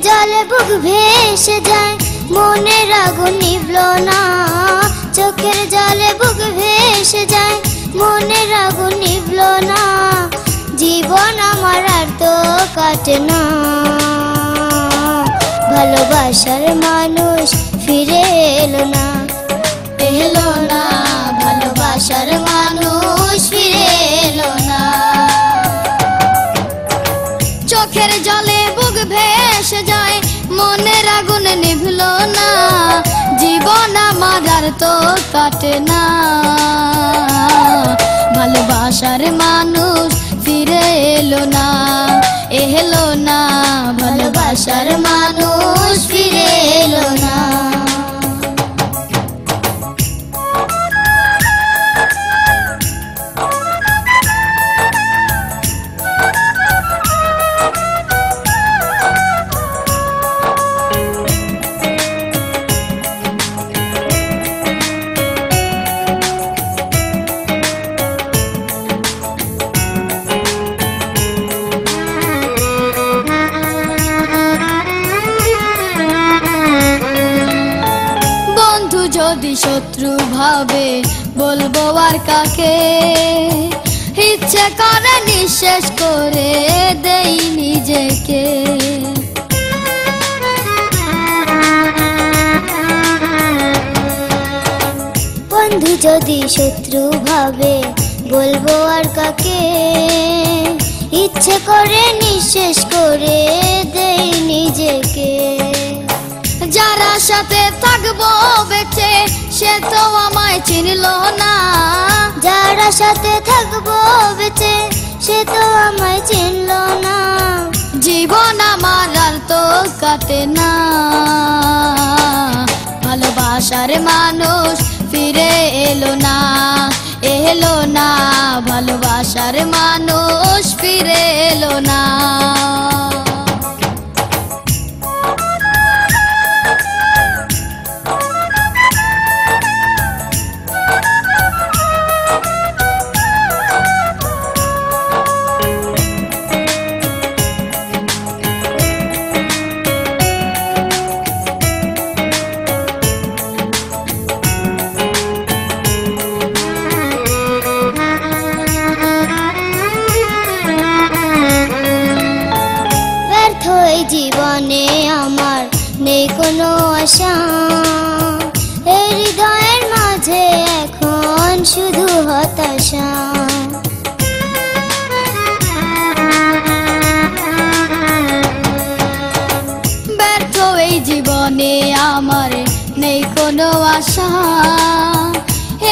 জলে বুক ভেসে যায়, মনের আগুন নিভল না। চোখের জলে বুক ভেসে যায়, মনের আগুন নিভল না। জীবন আমার আর তো কাটে না। ভালোবাসার মানুষ ফিরে এলো না, এলো না। ভালোবাসার মানুষ ফিরে এলো না। চোখের জলে বুক ভেসে যায়, মনের আগুন নিভল না। জীবন আমার আর তো কাটে না। ভালোবাসার মানুষ ফিরে এলো না, এলো না। ভালোবাসার মানুষ ফিরে এলো না। যদি শত্রু ভাবে বলবো আর কাকে, ইচ্ছে করে নিঃশেষ করে দেই নিজেকে। বন্ধু যদি শত্রু ভাবে বলবো আর কাকে, ইচ্ছে করে নিঃশেষ করে দেই নিজেকে। যারা সাথে থাকবো বেঁচে সে তো আমায় চিনল না। যারা সাথে থাকবো বেঁচে সে তো আমায় চিনল না। জীবন আমার আর তো কাটে না। ভালোবাসার মানুষ ফিরে এলো না, এলো না। ভালোবাসার মানুষ ফিরে এলো না। জীবনে আমার নেই কোনো আশা, এই হৃদয়ের মাঝে এখন শুধু হতাশা। ব্যর্থ এই জীবনে আমার নেই কোনো আশা,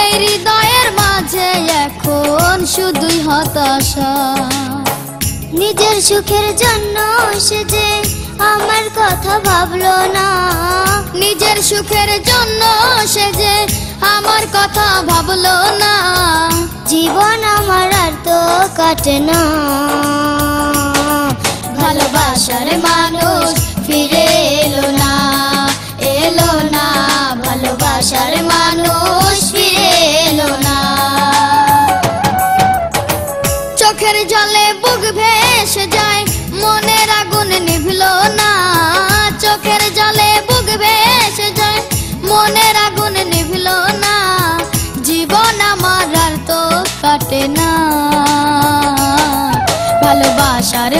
এই হৃদয়ের মাঝে এখন শুধুই হতাশা। নিজের সুখের জন্য সে যে আমার কথা ভাবলো না। নিজের সুখের জন্য সে যে আমার কথা ভাবলো না। জীবন আমার আর তো কাটে না। ভালোবাসার মানুষ ফিরে এলো না, এলো না। ভালোবাসার মানুষ ফিরে এলো না। চোখের জলে বুক ভেসে যায়, মনের আগুন নিভল না। চোখের জলে বুক ভেসে যায়, মনের আগুন নিভল না। জীবন আমার আর তো কাটে না। ভালোবাসার